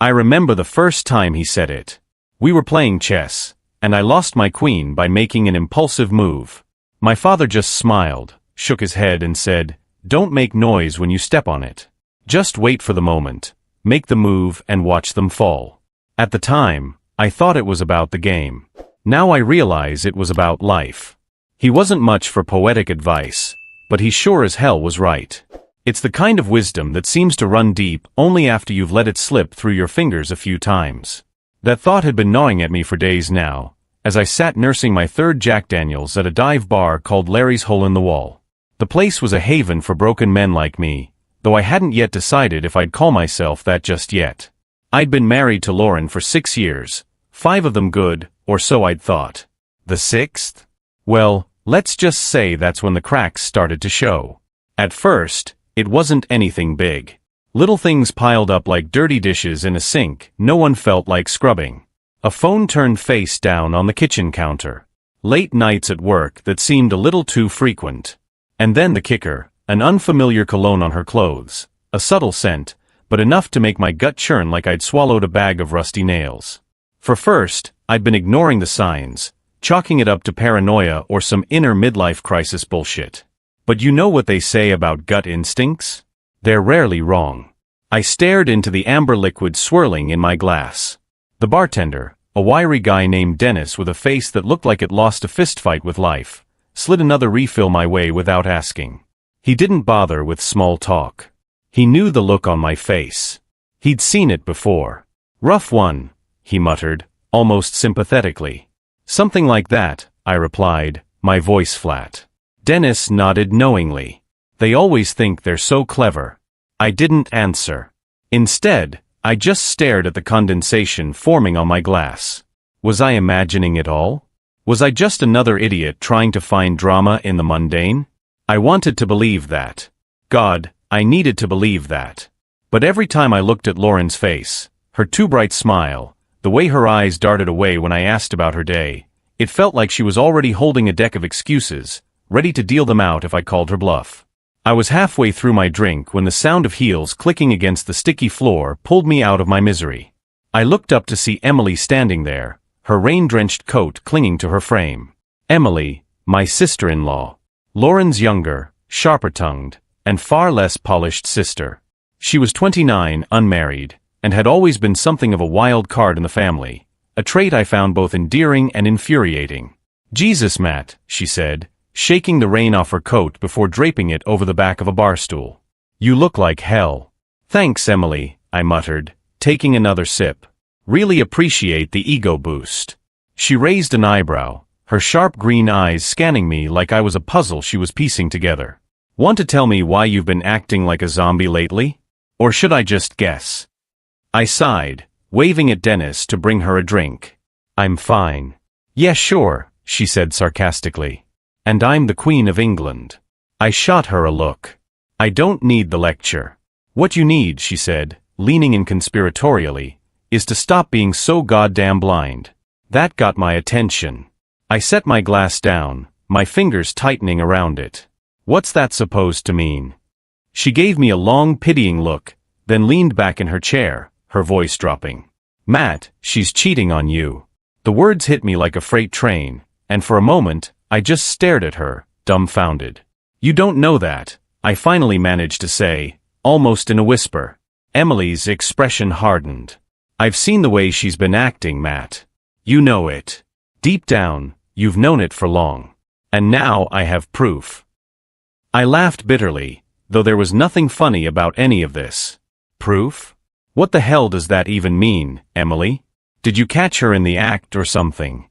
I remember the first time he said it. We were playing chess, and I lost my queen by making an impulsive move. My father just smiled, shook his head and said, "Don't make noise when you step on it. Just wait for the moment, make the move and watch them fall." At the time, I thought it was about the game. Now I realize it was about life. He wasn't much for poetic advice, but he sure as hell was right. It's the kind of wisdom that seems to run deep only after you've let it slip through your fingers a few times. That thought had been gnawing at me for days now, as I sat nursing my third Jack Daniels at a dive bar called Larry's Hole in the Wall. The place was a haven for broken men like me, though I hadn't yet decided if I'd call myself that just yet. I'd been married to Lauren for 6 years, 5 of them good, or so I'd thought. The 6th? Well, let's just say that's when the cracks started to show. At first, it wasn't anything big. Little things piled up like dirty dishes in a sink no one felt like scrubbing. A phone turned face down on the kitchen counter. Late nights at work that seemed a little too frequent. And then the kicker, an unfamiliar cologne on her clothes. A subtle scent, but enough to make my gut churn like I'd swallowed a bag of rusty nails. For first, I'd been ignoring the signs, chalking it up to paranoia or some inner midlife crisis bullshit. But you know what they say about gut instincts? They're rarely wrong. I stared into the amber liquid swirling in my glass. The bartender, a wiry guy named Dennis with a face that looked like it lost a fistfight with life, slid another refill my way without asking. He didn't bother with small talk. He knew the look on my face. He'd seen it before. "Rough one," he muttered, almost sympathetically. "Something like that," I replied, my voice flat. Dennis nodded knowingly. They always think they're so clever. I didn't answer. Instead, I just stared at the condensation forming on my glass. Was I imagining it all? Was I just another idiot trying to find drama in the mundane? I wanted to believe that. God, I needed to believe that. But every time I looked at Lauren's face, her too bright smile, the way her eyes darted away when I asked about her day, it felt like she was already holding a deck of excuses, ready to deal them out if I called her bluff. I was halfway through my drink when the sound of heels clicking against the sticky floor pulled me out of my misery. I looked up to see Emily standing there, her rain-drenched coat clinging to her frame. Emily, my sister-in-law. Lauren's younger, sharper-tongued, and far less polished sister. She was 29, unmarried, and had always been something of a wild card in the family, a trait I found both endearing and infuriating. "Jesus, Matt," she said, shaking the rain off her coat before draping it over the back of a bar stool. "You look like hell." "Thanks, Emily," I muttered, taking another sip. "Really appreciate the ego boost." She raised an eyebrow, her sharp green eyes scanning me like I was a puzzle she was piecing together. "Want to tell me why you've been acting like a zombie lately? Or should I just guess?" I sighed, waving at Dennis to bring her a drink. "I'm fine." "Yeah, sure," she said sarcastically. "And I'm the Queen of England." I shot her a look. "I don't need the lecture." "What you need," she said, leaning in conspiratorially, "is to stop being so goddamn blind." That got my attention. I set my glass down, my fingers tightening around it. "What's that supposed to mean?" She gave me a long, pitying look, then leaned back in her chair, her voice dropping. "Matt, she's cheating on you." The words hit me like a freight train, and for a moment, I just stared at her, dumbfounded. "You don't know that," I finally managed to say, almost in a whisper. Emily's expression hardened. "I've seen the way she's been acting, Matt. You know it. Deep down, you've known it for long. And now I have proof." I laughed bitterly, though there was nothing funny about any of this. "Proof? What the hell does that even mean, Emily? Did you catch her in the act or something?"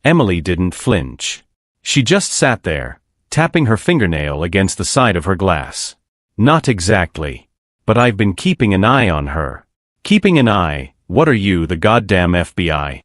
Emily didn't flinch. She just sat there, tapping her fingernail against the side of her glass. "Not exactly. But I've been keeping an eye on her." "Keeping an eye? What are you, the goddamn FBI?"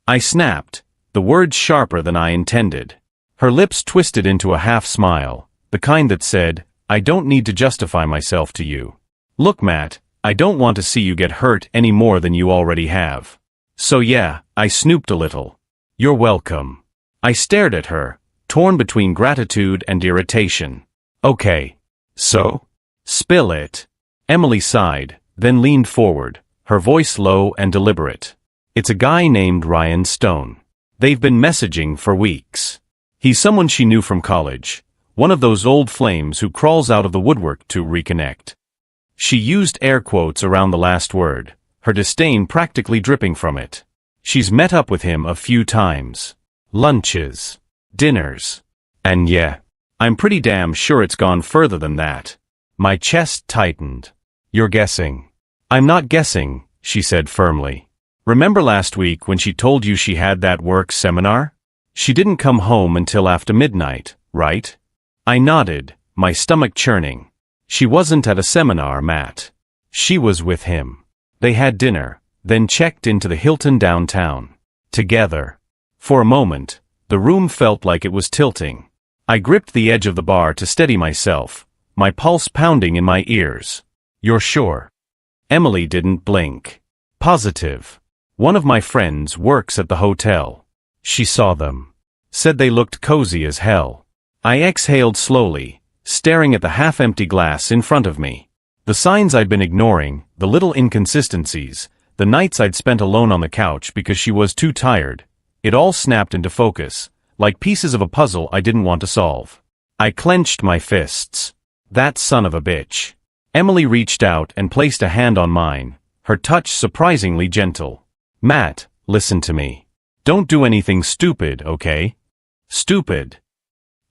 I snapped, the words sharper than I intended. Her lips twisted into a half-smile, the kind that said, "I don't need to justify myself to you. Look, Matt, I don't want to see you get hurt any more than you already have." "So yeah," I snooped a little. "You're welcome." I stared at her, torn between gratitude and irritation. "Okay. So? Spill it." Emily sighed, then leaned forward, her voice low and deliberate. "It's a guy named Ryan Stone. They've been messaging for weeks. He's someone she knew from college, one of those old flames who crawls out of the woodwork to reconnect." She used air quotes around the last word, her disdain practically dripping from it. "She's met up with him a few times. Lunches. Dinners. And yeah, I'm pretty damn sure it's gone further than that." My chest tightened. "You're guessing." "I'm not guessing," she said firmly. "Remember last week when she told you she had that work seminar? She didn't come home until after midnight, right?" I nodded, my stomach churning. "She wasn't at a seminar, Matt. She was with him. They had dinner, then checked into the Hilton downtown. Together." For a moment, the room felt like it was tilting. I gripped the edge of the bar to steady myself, my pulse pounding in my ears. "You're sure?" Emily didn't blink. "Positive. One of my friends works at the hotel. She saw them. Said they looked cozy as hell." I exhaled slowly, staring at the half-empty glass in front of me. The signs I'd been ignoring, the little inconsistencies, the nights I'd spent alone on the couch because she was too tired, it all snapped into focus, like pieces of a puzzle I didn't want to solve. I clenched my fists. "That son of a bitch." Emily reached out and placed a hand on mine, her touch surprisingly gentle. "Matt, listen to me. Don't do anything stupid, okay?" "Stupid?"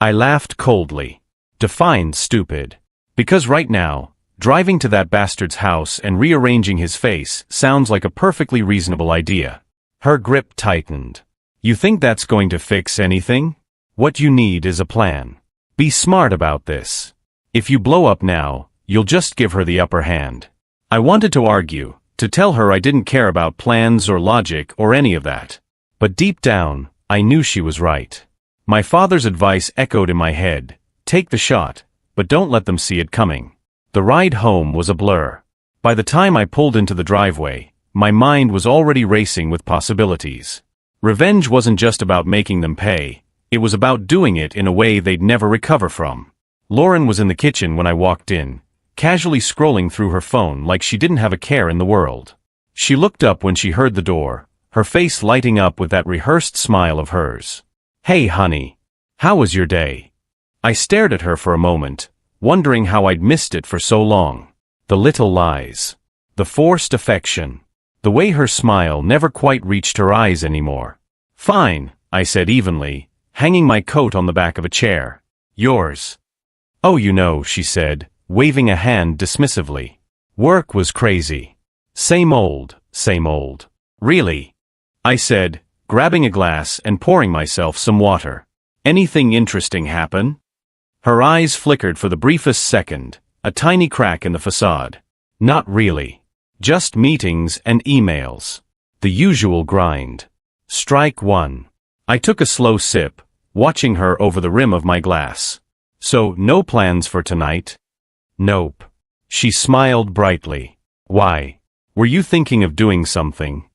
I laughed coldly. "Define stupid. Because right now, driving to that bastard's house and rearranging his face sounds like a perfectly reasonable idea." Her grip tightened. "You think that's going to fix anything? What you need is a plan. Be smart about this. If you blow up now, you'll just give her the upper hand." I wanted to argue, to tell her I didn't care about plans or logic or any of that. But deep down, I knew she was right. My father's advice echoed in my head: take the shot, but don't let them see it coming. The ride home was a blur. By the time I pulled into the driveway, my mind was already racing with possibilities. Revenge wasn't just about making them pay, it was about doing it in a way they'd never recover from. Lauren was in the kitchen when I walked in, casually scrolling through her phone like she didn't have a care in the world. She looked up when she heard the door, her face lighting up with that rehearsed smile of hers. "Hey honey, how was your day?" I stared at her for a moment, wondering how I'd missed it for so long. The little lies. The forced affection. The way her smile never quite reached her eyes anymore. "Fine," I said evenly, hanging my coat on the back of a chair. "Yours?" "Oh, you know," she said, waving a hand dismissively. "Work was crazy. Same old, same old." "Really?" I said, grabbing a glass and pouring myself some water. "Anything interesting happen?" Her eyes flickered for the briefest second, a tiny crack in the facade. "Not really. Just meetings and emails. The usual grind." Strike one. I took a slow sip, watching her over the rim of my glass. "So, no plans for tonight?" "Nope." She smiled brightly. "Why? Were you thinking of doing something?"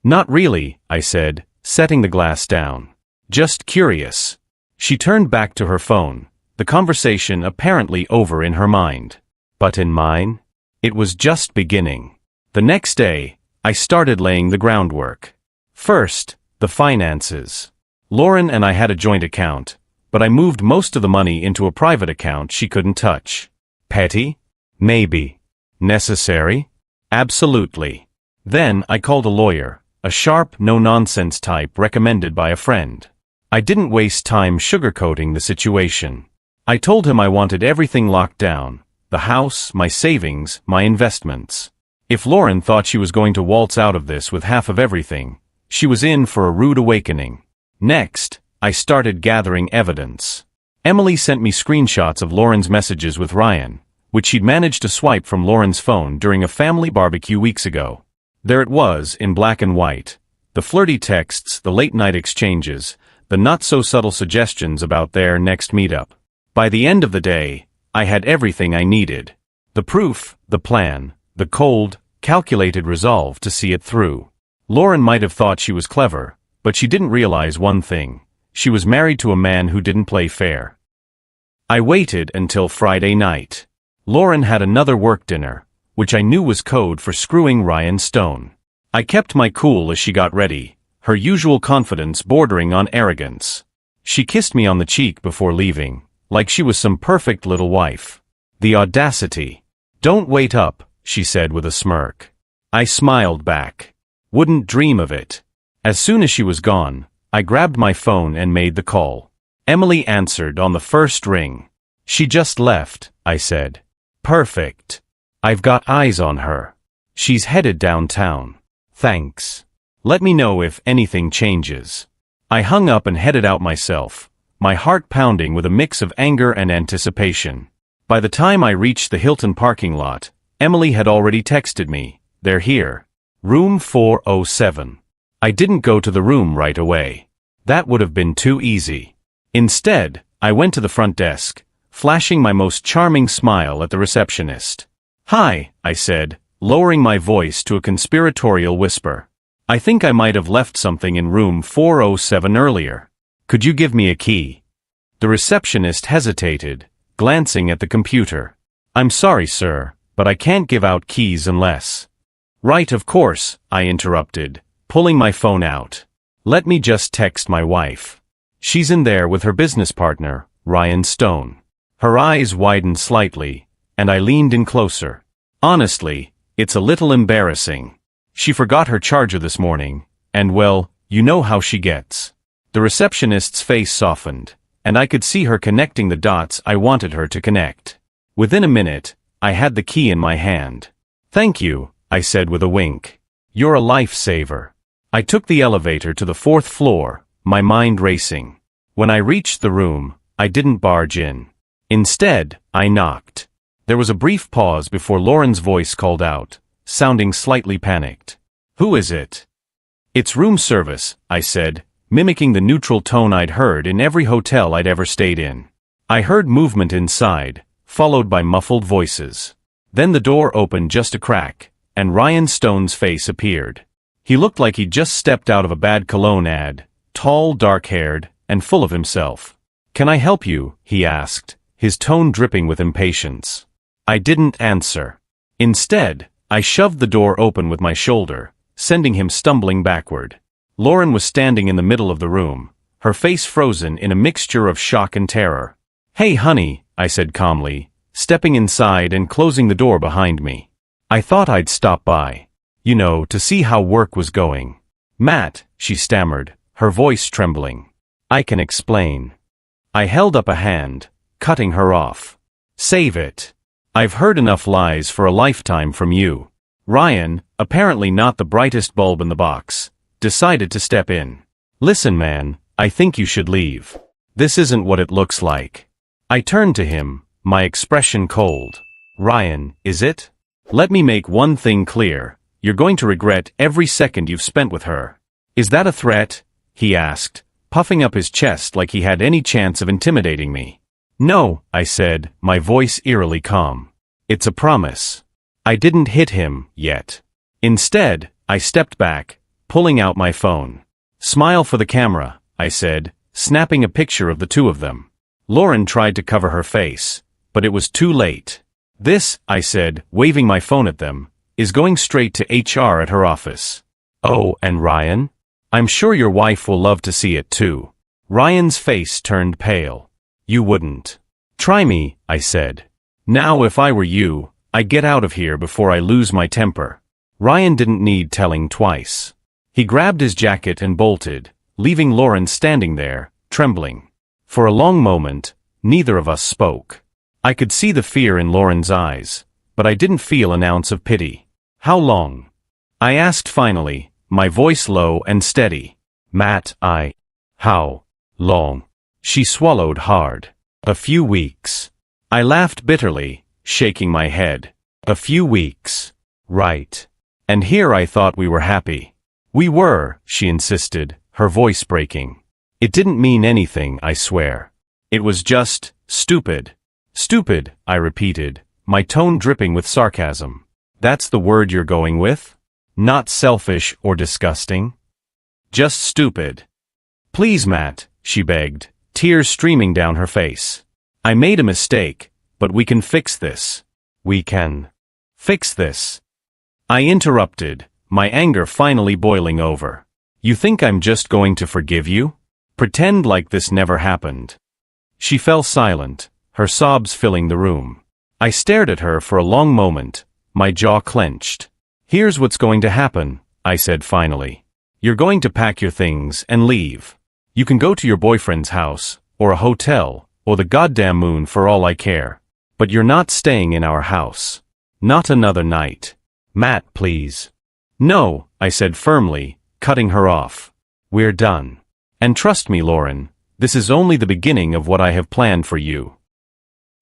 "Not really," I said, setting the glass down. "Just curious." She turned back to her phone, the conversation apparently over in her mind. But in mine, it was just beginning. The next day, I started laying the groundwork. First, the finances. Lauren and I had a joint account, but I moved most of the money into a private account she couldn't touch. Petty? Maybe. Necessary? Absolutely. Then I called a lawyer, a sharp, no-nonsense type recommended by a friend. I didn't waste time sugarcoating the situation. I told him I wanted everything locked down: the house, my savings, my investments. If Lauren thought she was going to waltz out of this with half of everything, she was in for a rude awakening. Next, I started gathering evidence. Emily sent me screenshots of Lauren's messages with Ryan, which she'd managed to swipe from Lauren's phone during a family barbecue weeks ago. There it was, in black and white. The flirty texts, the late-night exchanges, the not-so-subtle suggestions about their next meetup. By the end of the day, I had everything I needed. The proof, the plan, the cold, calculated resolve to see it through. Lauren might have thought she was clever, but she didn't realize one thing. She was married to a man who didn't play fair. I waited until Friday night. Lauren had another work dinner, which I knew was code for screwing Ryan Stone. I kept my cool as she got ready, her usual confidence bordering on arrogance. She kissed me on the cheek before leaving, like she was some perfect little wife. The audacity. "Don't wait up," she said with a smirk. I smiled back. Wouldn't dream of it. As soon as she was gone, I grabbed my phone and made the call. Emily answered on the first ring. "She just left," I said. "Perfect. I've got eyes on her. She's headed downtown. Thanks. Let me know if anything changes." I hung up and headed out myself, my heart pounding with a mix of anger and anticipation. By the time I reached the Hilton parking lot, Emily had already texted me, "They're here. Room 407. I didn't go to the room right away. That would have been too easy. Instead, I went to the front desk, flashing my most charming smile at the receptionist. "Hi," I said, lowering my voice to a conspiratorial whisper. "I think I might have left something in room 407 earlier. Could you give me a key?" The receptionist hesitated, glancing at the computer. "I'm sorry, sir, but I can't give out keys unless—" "Right, of course," I interrupted, pulling my phone out. "Let me just text my wife. She's in there with her business partner, Ryan Stone." Her eyes widened slightly, and I leaned in closer. "Honestly, it's a little embarrassing. She forgot her charger this morning, and well, you know how she gets." The receptionist's face softened, and I could see her connecting the dots I wanted her to connect. Within a minute, I had the key in my hand. "Thank you," I said with a wink. "You're a lifesaver." I took the elevator to the 4th floor, my mind racing. When I reached the room, I didn't barge in. Instead, I knocked. There was a brief pause before Lauren's voice called out, sounding slightly panicked. "Who is it?" "It's room service," I said, mimicking the neutral tone I'd heard in every hotel I'd ever stayed in. I heard movement inside, followed by muffled voices. Then the door opened just a crack, and Ryan Stone's face appeared. He looked like he'd just stepped out of a bad cologne ad, tall, dark-haired, and full of himself. "Can I help you?" he asked, his tone dripping with impatience. I didn't answer. Instead, I shoved the door open with my shoulder, sending him stumbling backward. Lauren was standing in the middle of the room, her face frozen in a mixture of shock and terror. "Hey, honey," I said calmly, stepping inside and closing the door behind me. "I thought I'd stop by. You know, to see how work was going." "Matt," she stammered, her voice trembling. "I can explain." I held up a hand, cutting her off. "Save it. I've heard enough lies for a lifetime from you." Ryan, apparently not the brightest bulb in the box, decided to step in. "Listen, man, I think you should leave. This isn't what it looks like." I turned to him, my expression cold. "Ryan, is it? Let me make one thing clear. You're going to regret every second you've spent with her." "Is that a threat?" he asked, puffing up his chest like he had any chance of intimidating me. "No," I said, my voice eerily calm. "It's a promise." I didn't hit him, yet. Instead, I stepped back, pulling out my phone. "Smile for the camera," I said, snapping a picture of the two of them. Lauren tried to cover her face, but it was too late. "This," I said, waving my phone at them, "is going straight to HR at her office." "Oh, and Ryan? I'm sure your wife will love to see it too." Ryan's face turned pale. "You wouldn't." "Try me," I said. "Now if I were you, I'd get out of here before I lose my temper." Ryan didn't need telling twice. He grabbed his jacket and bolted, leaving Lauren standing there, trembling. For a long moment, neither of us spoke. I could see the fear in Lauren's eyes, but I didn't feel an ounce of pity. "How long?" I asked finally, my voice low and steady. "Matt, How long?" She swallowed hard. "A few weeks." I laughed bitterly, shaking my head. "A few weeks. Right. And here I thought we were happy." "We were," she insisted, her voice breaking. "It didn't mean anything, I swear. It was just stupid." "Stupid," I repeated, my tone dripping with sarcasm. "That's the word you're going with? Not selfish or disgusting? Just stupid." "Please, Matt," she begged, tears streaming down her face. "I made a mistake, but we can fix this." "We can Fix this. I interrupted, my anger finally boiling over. You think I'm just going to forgive you? Pretend like this never happened. She fell silent, her sobs filling the room. I stared at her for a long moment, my jaw clenched. Here's what's going to happen, I said finally. You're going to pack your things and leave. You can go to your boyfriend's house, or a hotel, or the goddamn moon for all I care. But you're not staying in our house. Not another night. Matt, please. No, I said firmly, cutting her off. We're done. And trust me, Lauren, this is only the beginning of what I have planned for you.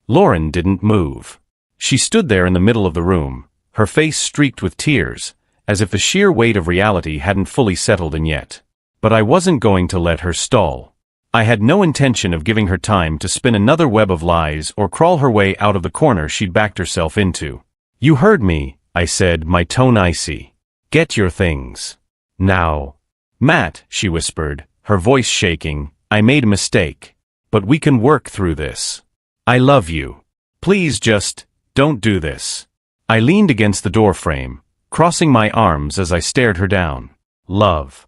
Lauren didn't move. She stood there in the middle of the room, her face streaked with tears, as if the sheer weight of reality hadn't fully settled in yet. But I wasn't going to let her stall. I had no intention of giving her time to spin another web of lies or crawl her way out of the corner she'd backed herself into. You heard me, I said, my tone icy. Get your things. Now. Matt, she whispered, her voice shaking, I made a mistake. But we can work through this. I love you. Please just, don't do this. I leaned against the doorframe, crossing my arms as I stared her down. Love.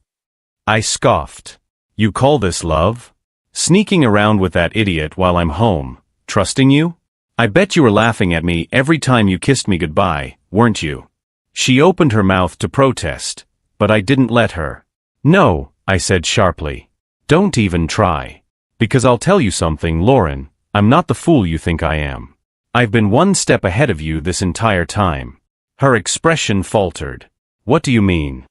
I scoffed. You call this love? Sneaking around with that idiot while I'm home, trusting you? I bet you were laughing at me every time you kissed me goodbye, weren't you? She opened her mouth to protest, but I didn't let her. No, I said sharply. Don't even try. Because I'll tell you something, Lauren, I'm not the fool you think I am. I've been one step ahead of you this entire time. Her expression faltered. What do you mean?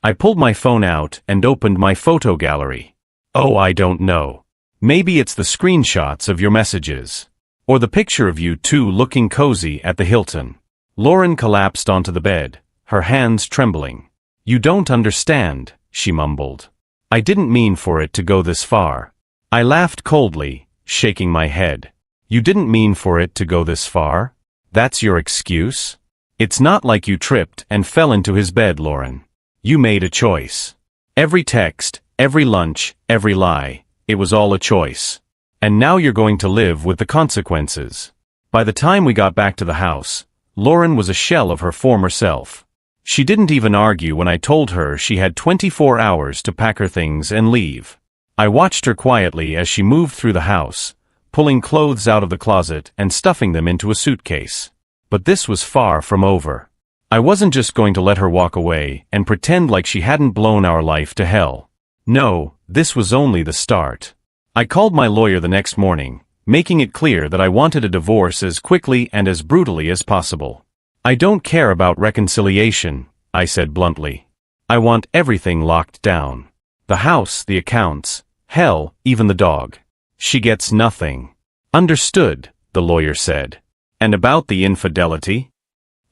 I pulled my phone out and opened my photo gallery. Oh, I don't know. Maybe it's the screenshots of your messages. Or the picture of you two looking cozy at the Hilton. Lauren collapsed onto the bed, her hands trembling. You don't understand, she mumbled. I didn't mean for it to go this far. I laughed coldly, shaking my head. You didn't mean for it to go this far? That's your excuse? It's not like you tripped and fell into his bed, Lauren. You made a choice. Every text, every lunch, every lie, it was all a choice. And now you're going to live with the consequences. By the time we got back to the house, Lauren was a shell of her former self. She didn't even argue when I told her she had 24 hours to pack her things and leave. I watched her quietly as she moved through the house, pulling clothes out of the closet and stuffing them into a suitcase. But this was far from over. I wasn't just going to let her walk away and pretend like she hadn't blown our life to hell. No, this was only the start. I called my lawyer the next morning, making it clear that I wanted a divorce as quickly and as brutally as possible. I don't care about reconciliation, I said bluntly. I want everything locked down. The house, the accounts, hell, even the dog. She gets nothing. Understood, the lawyer said. And about the infidelity?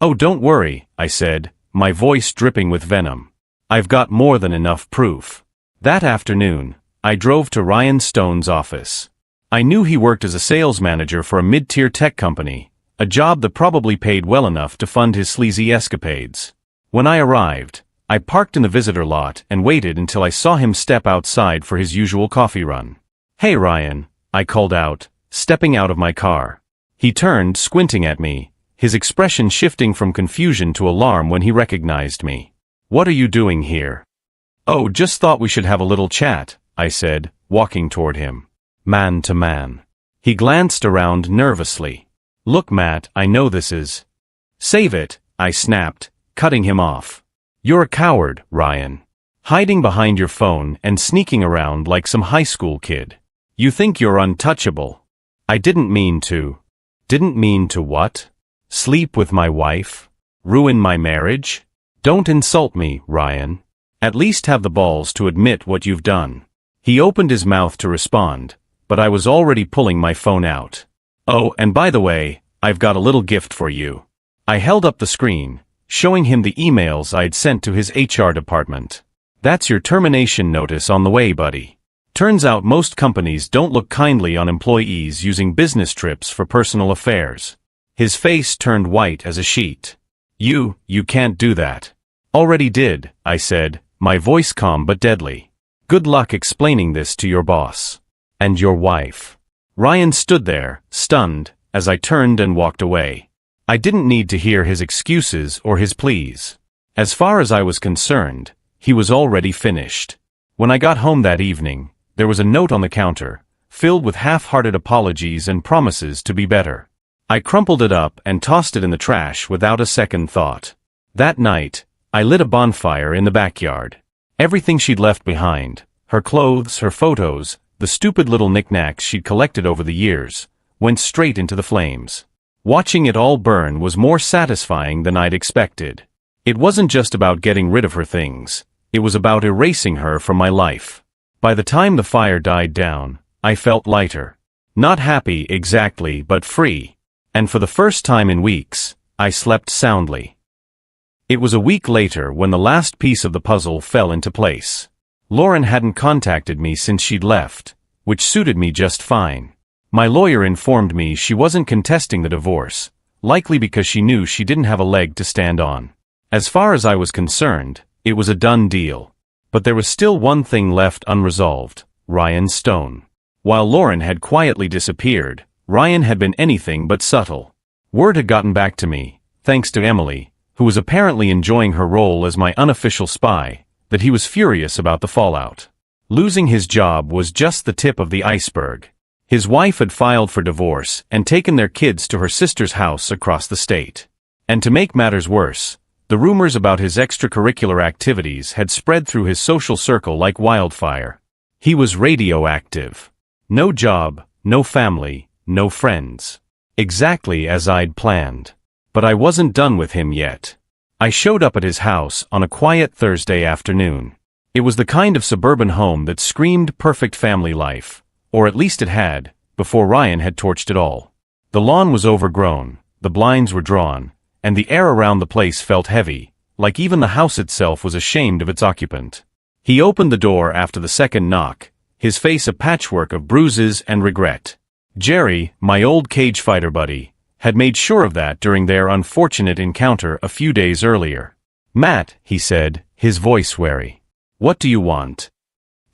Oh, don't worry, I said, my voice dripping with venom. I've got more than enough proof. That afternoon, I drove to Ryan Stone's office. I knew he worked as a sales manager for a mid-tier tech company, a job that probably paid well enough to fund his sleazy escapades. When I arrived, I parked in the visitor lot and waited until I saw him step outside for his usual coffee run. Hey Ryan, I called out, stepping out of my car. He turned, squinting at me, his expression shifting from confusion to alarm when he recognized me. What are you doing here? Oh, just thought we should have a little chat, I said, walking toward him. Man to man. He glanced around nervously. Look, Matt, I know this is... Save it, I snapped, cutting him off. You're a coward, Ryan. Hiding behind your phone and sneaking around like some high school kid. You think you're untouchable. I didn't mean to. Didn't mean to what? Sleep with my wife? Ruin my marriage? Don't insult me, Ryan. At least have the balls to admit what you've done. He opened his mouth to respond, but I was already pulling my phone out. Oh, and by the way, I've got a little gift for you. I held up the screen, showing him the emails I'd sent to his HR department. That's your termination notice on the way, buddy. Turns out most companies don't look kindly on employees using business trips for personal affairs. His face turned white as a sheet. You can't do that. Already did, I said, my voice calm but deadly. Good luck explaining this to your boss. And your wife. Ryan stood there, stunned, as I turned and walked away. I didn't need to hear his excuses or his pleas. As far as I was concerned, he was already finished. When I got home that evening, there was a note on the counter, filled with half-hearted apologies and promises to be better. I crumpled it up and tossed it in the trash without a second thought. That night, I lit a bonfire in the backyard. Everything she'd left behind, her clothes, her photos, the stupid little knickknacks she'd collected over the years, went straight into the flames. Watching it all burn was more satisfying than I'd expected. It wasn't just about getting rid of her things, it was about erasing her from my life. By the time the fire died down, I felt lighter. Not happy exactly, but free. And for the first time in weeks, I slept soundly. It was a week later when the last piece of the puzzle fell into place. Lauren hadn't contacted me since she'd left, which suited me just fine. My lawyer informed me she wasn't contesting the divorce, likely because she knew she didn't have a leg to stand on. As far as I was concerned, it was a done deal. But there was still one thing left unresolved: Ryan Stone. While Lauren had quietly disappeared, Ryan had been anything but subtle. Word had gotten back to me, thanks to Emily, who was apparently enjoying her role as my unofficial spy, that he was furious about the fallout. Losing his job was just the tip of the iceberg. His wife had filed for divorce and taken their kids to her sister's house across the state. And to make matters worse, the rumors about his extracurricular activities had spread through his social circle like wildfire. He was radioactive. No job, no family, no friends. Exactly as I'd planned. But I wasn't done with him yet. I showed up at his house on a quiet Thursday afternoon. It was the kind of suburban home that screamed perfect family life. Or at least it had, before Ryan had torched it all. The lawn was overgrown, the blinds were drawn, and the air around the place felt heavy, like even the house itself was ashamed of its occupant. He opened the door after the second knock, his face a patchwork of bruises and regret. Jerry, my old cage fighter buddy, had made sure of that during their unfortunate encounter a few days earlier. "Matt," he said, his voice wary. "What do you want?"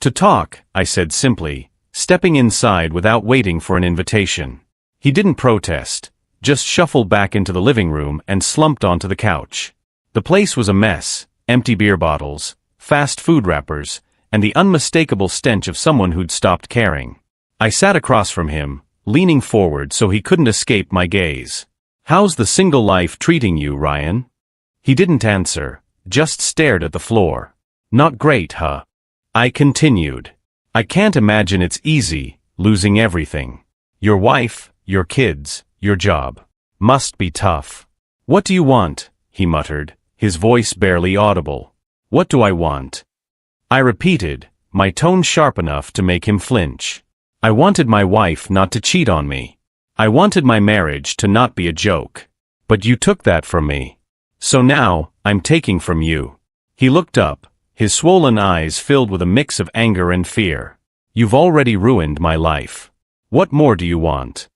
"To talk," I said simply, stepping inside without waiting for an invitation. He didn't protest, just shuffled back into the living room and slumped onto the couch. The place was a mess: empty beer bottles, fast food wrappers, and the unmistakable stench of someone who'd stopped caring. I sat across from him, leaning forward so he couldn't escape my gaze. "How's the single life treating you, Ryan?" He didn't answer, just stared at the floor. "Not great, huh?" I continued. "I can't imagine it's easy, losing everything. Your wife, your kids, your job. Must be tough." "What do you want?" he muttered, his voice barely audible. "What do I want?" I repeated, my tone sharp enough to make him flinch. I wanted my wife not to cheat on me. I wanted my marriage to not be a joke. But you took that from me. So now, I'm taking from you. He looked up, his swollen eyes filled with a mix of anger and fear. "You've already ruined my life. What more do you want?"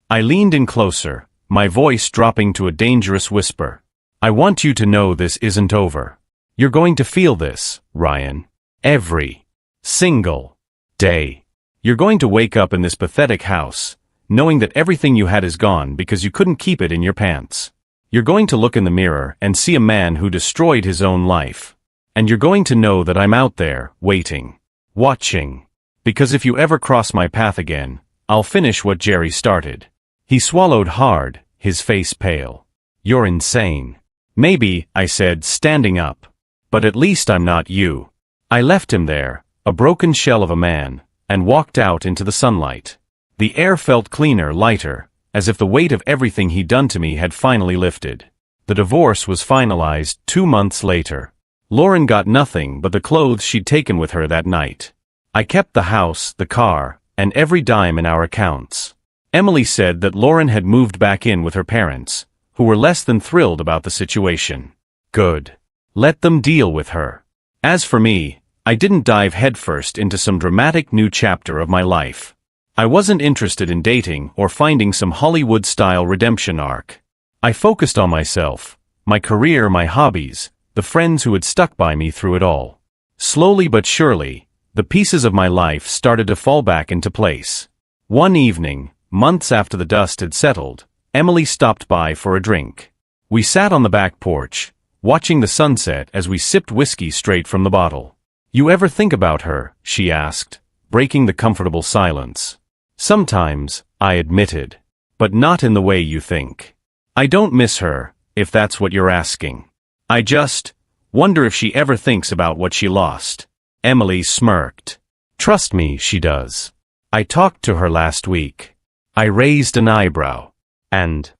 I leaned in closer, my voice dropping to a dangerous whisper. "I want you to know this isn't over. You're going to feel this, Ryan. Every single day. You're going to wake up in this pathetic house, knowing that everything you had is gone because you couldn't keep it in your pants. You're going to look in the mirror and see a man who destroyed his own life. And you're going to know that I'm out there, waiting, watching. Because if you ever cross my path again, I'll finish what Jerry started." He swallowed hard, his face pale. "You're insane." "Maybe," I said, standing up. "But at least I'm not you." I left him there, a broken shell of a man, and walked out into the sunlight. The air felt cleaner, lighter, as if the weight of everything he'd done to me had finally lifted. The divorce was finalized 2 months later. Lauren got nothing but the clothes she'd taken with her that night. I kept the house, the car, and every dime in our accounts. Emily said that Lauren had moved back in with her parents, who were less than thrilled about the situation. Good. Let them deal with her. As for me, I didn't dive headfirst into some dramatic new chapter of my life. I wasn't interested in dating or finding some Hollywood-style redemption arc. I focused on myself, my career, my hobbies, the friends who had stuck by me through it all. Slowly but surely, the pieces of my life started to fall back into place. One evening, months after the dust had settled, Emily stopped by for a drink. We sat on the back porch, watching the sunset as we sipped whiskey straight from the bottle. You ever think about her? She asked, breaking the comfortable silence. Sometimes, I admitted. But not in the way you think. I don't miss her, if that's what you're asking. I just wonder if she ever thinks about what she lost. Emily smirked. Trust me, she does. I talked to her last week. I raised an eyebrow. And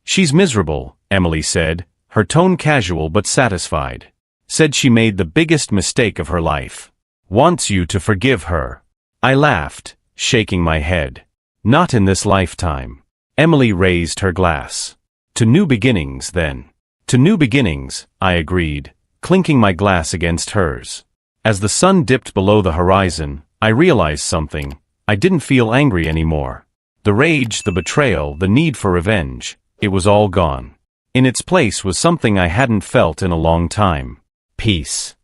she's miserable, Emily said, her tone casual but satisfied. Said she made the biggest mistake of her life. Wants you to forgive her. I laughed, shaking my head. Not in this lifetime. Emily raised her glass. To new beginnings, then. To new beginnings, I agreed, clinking my glass against hers. As the sun dipped below the horizon, I realized something. I didn't feel angry anymore. The rage, the betrayal, the need for revenge, it was all gone. In its place was something I hadn't felt in a long time. Peace.